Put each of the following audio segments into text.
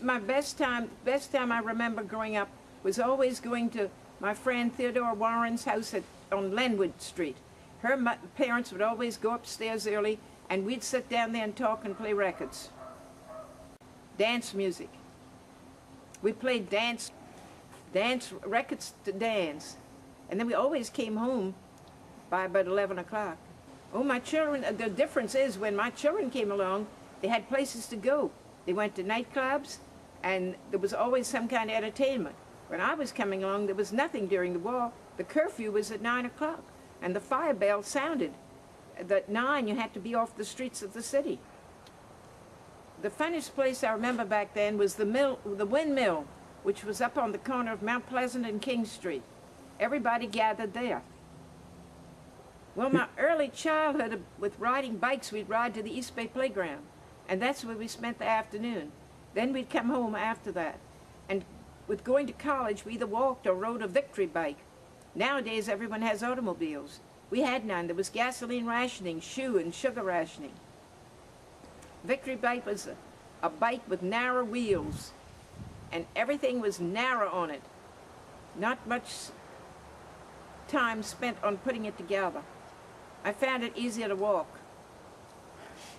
My best time I remember growing up was always going to my friend Theodore Warren's house on Lenwood Street. Her parents would always go upstairs early, and we'd sit down there and talk and play records. Dance music. We played dance records to dance. And then we always came home by about 11 o'clock. Oh, my children, the difference is when my children came along, they had places to go. They went to nightclubs, and there was always some kind of entertainment. When I was coming along, there was nothing during the war. The curfew was at 9 o'clock, and the fire bell sounded. At 9, you had to be off the streets of the city. The funniest place I remember back then was the windmill, which was up on the corner of Mount Pleasant and King Street. Everybody gathered there. Well, my early childhood with riding bikes, we'd ride to the East Bay Playground, and that's where we spent the afternoon. Then we'd come home after that. And with going to college, we either walked or rode a Victory bike. Nowadays, everyone has automobiles. We had none. There was gasoline rationing, shoe and sugar rationing. Victory bike was a bike with narrow wheels, and everything was narrow on it. Not much time spent on putting it together. I found it easier to walk.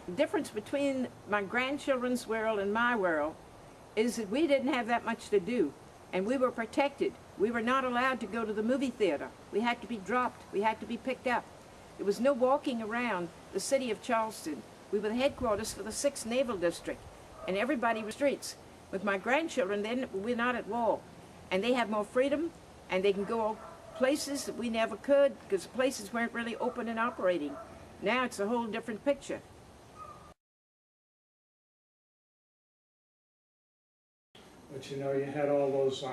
The difference between my grandchildren's world and my world is that we didn't have that much to do, and we were protected. We were not allowed to go to the movie theater. We had to be dropped. We had to be picked up. There was no walking around the city of Charleston. We were the headquarters for the 6th Naval District, and everybody was streets. With my grandchildren, then we're not at war, and they have more freedom, and they can go places that we never could because places weren't really open and operating. Now it's a whole different picture. But you know, you had all those,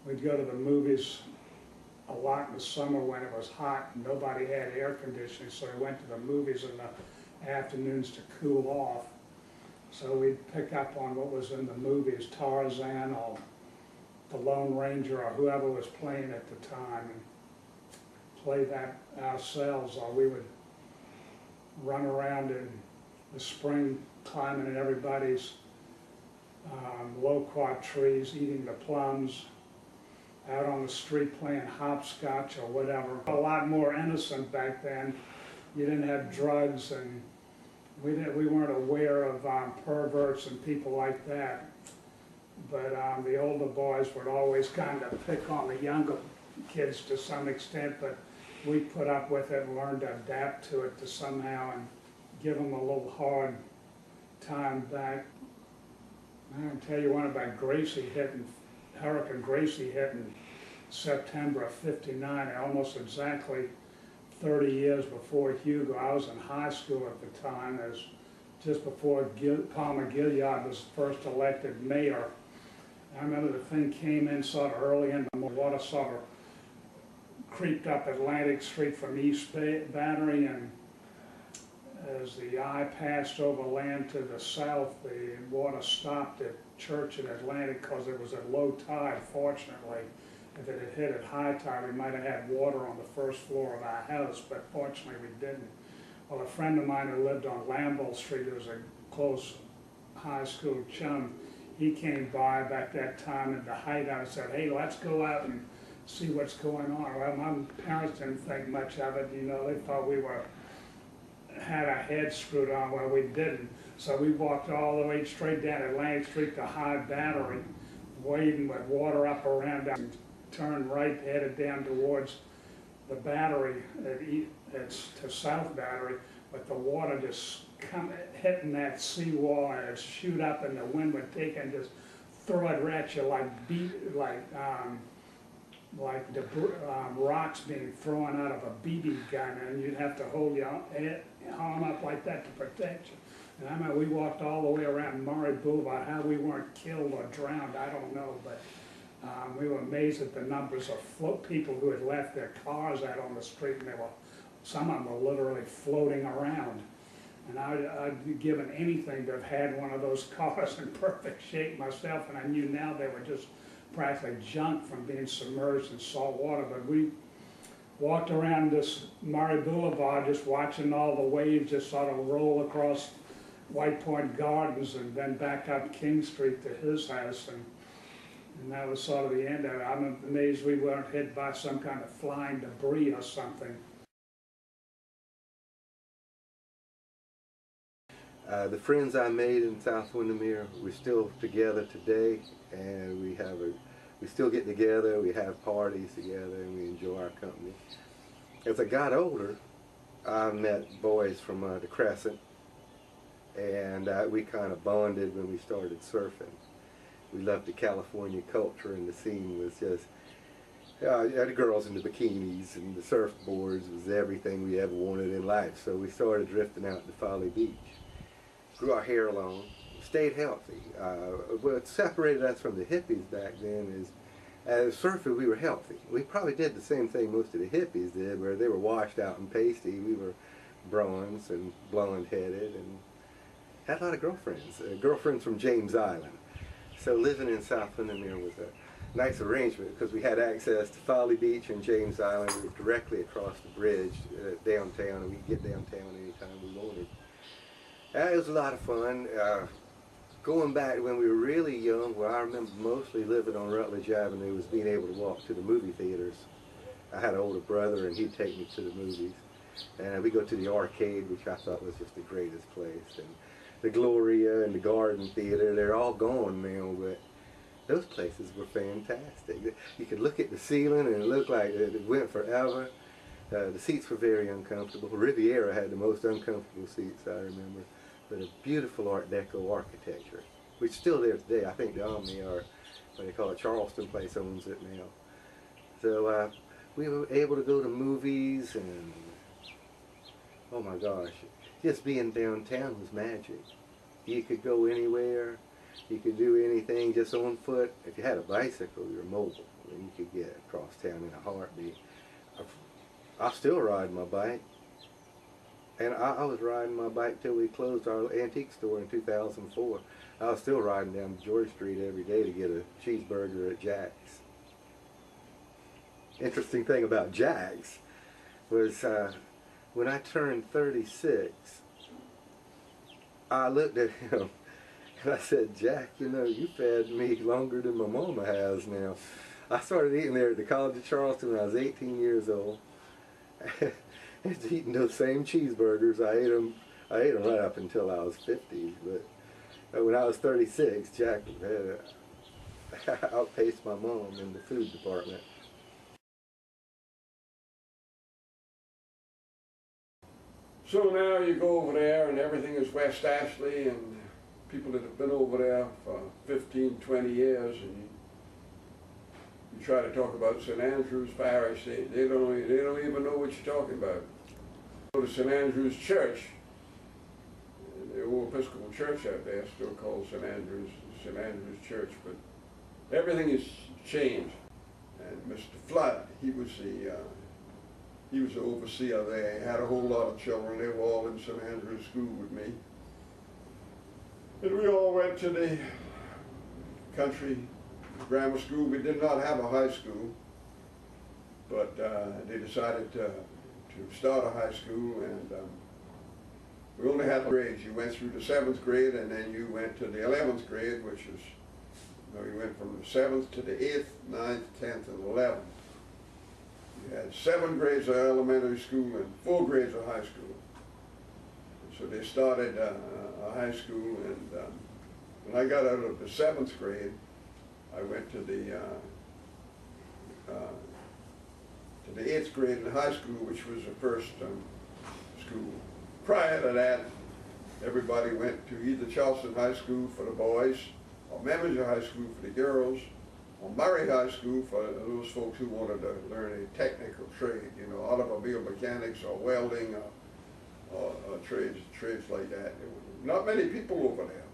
we'd go to the movies a lot in the summer when it was hot and nobody had air conditioning, so we went to the movies in the afternoons to cool off. So we'd pick up on what was in the movies, Tarzan or the Lone Ranger or whoever was playing at the time, and play that ourselves, or we would run around in the spring climbing in everybody's loquat trees, eating the plums, out on the street playing hopscotch or whatever. A lot more innocent back then. You didn't have drugs, and we weren't aware of perverts and people like that. But the older boys would always kind of pick on the younger kids to some extent, but we put up with it and learned to adapt to it to somehow and give them a little hard time back. I can tell you one about Hurricane Gracie hit in September of '59, almost exactly 30 years before Hugo. I was in high school at the time, as just before Palmer Gilliard was first elected mayor. I remember the thing came in sort of early in the water, sort of creeped up Atlantic Street from East Battery, and as the eye passed over land to the south, the water stopped at Church and Atlantic because it was at low tide, fortunately. If it had hit at high tide, we might have had water on the first floor of our house, but fortunately we didn't. Well, a friend of mine who lived on Lambeau Street, who was a close high school chum, he came by back that time at the height. I said, hey, let's go out and see what's going on. Well, my parents didn't think much of it. You know, they thought we had our heads screwed on. Well, we didn't. So we walked all the way straight down Atlantic Street to High Battery, wading with water up around us, and turned right, headed down towards the Battery, to South Battery, but the water just hitting that seawall, and it'd shoot up, and the wind would take and just throw it at you like the rocks being thrown out of a BB gun, and you'd have to hold your arm up like that to protect you. And I mean, we walked all the way around Murray Boulevard. How we weren't killed or drowned, I don't know, but we were amazed at the numbers of people who had left their cars out on the street, and some of them were literally floating around. And I'd be given anything to have had one of those cars in perfect shape myself, and I knew now they were just practically junk from being submerged in salt water. But we walked around this Murray Boulevard just watching all the waves just sort of roll across White Point Gardens and then back up King Street to his house, and that was sort of the end of it. I'm amazed we weren't hit by some kind of flying debris or something. The friends I made in South Windermere, we're still together today, and we still get together, we have parties together, and we enjoy our company. As I got older, I met boys from the Crescent, and we kind of bonded when we started surfing. We loved the California culture, and the scene was just, the girls in the bikinis and the surfboards was everything we ever wanted in life. So we started drifting out to Folly Beach. Grew our hair long, stayed healthy. What separated us from the hippies back then is, as surfers, we were healthy. We probably did the same thing most of the hippies did, where they were washed out and pasty. We were bronze and blonde-headed, and had a lot of girlfriends. Girlfriends from James Island. So living in South Windermere was a nice arrangement because we had access to Folly Beach and James Island. We were directly across the bridge downtown, and we could get downtown anytime we wanted. It was a lot of fun. Going back to when we were really young, where I remember mostly living on Rutledge Avenue was being able to walk to the movie theaters. I had an older brother, and he'd take me to the movies. And we'd go to the arcade, which I thought was just the greatest place. And the Gloria and the Garden Theater, they're all gone now, but those places were fantastic. You could look at the ceiling, and it looked like it went forever. The seats were very uncomfortable. Riviera had the most uncomfortable seats, I remember. But a beautiful Art Deco architecture, which is still there today. I think the Omni, or what they call it, Charleston place, owns it now. So we were able to go to movies, and oh my gosh, just being downtown was magic. You could go anywhere, you could do anything just on foot. If you had a bicycle, you were mobile. I mean, you could get across town in a heartbeat. I still ride my bike. And I was riding my bike till we closed our antique store in 2004. I was still riding down George Street every day to get a cheeseburger at Jack's. Interesting thing about Jack's was when I turned 36, I looked at him and I said, "Jack, you know, you fed me longer than my mama has now." I started eating there at the College of Charleston when I was 18 years old. Eating those same cheeseburgers. I ate them right up until I was 50. But when I was 36, Jack had outpaced my mom in the food department. So now you go over there and everything is West Ashley, and people that have been over there for 15, 20 years, and you try to talk about St. Andrew's Parish, they don't even know what you're talking about. Go to St. Andrew's Church, the old Episcopal church out there, still called St. Andrew's Church, but everything has changed. And Mr. Flood, he was the overseer there. He had a whole lot of children. They were all in St. Andrew's School with me. And we all went to the country grammar school. We did not have a high school, but they decided to start a high school, and we only had grades. You went through the 7th grade, and then you went to the 11th grade, which is, you went from the 7th to the 8th, 9th, 10th, and 11th. You had 7 grades of elementary school and 4 grades of high school. So they started a high school, and when I got out of the 7th grade, I went to the 8th grade in high school, which was the first school. Prior to that, everybody went to either Charleston High School for the boys, or Meminger High School for the girls, or Murray High School for those folks who wanted to learn a technical trade, you know, automobile mechanics or welding or trades like that. There were not many people over there.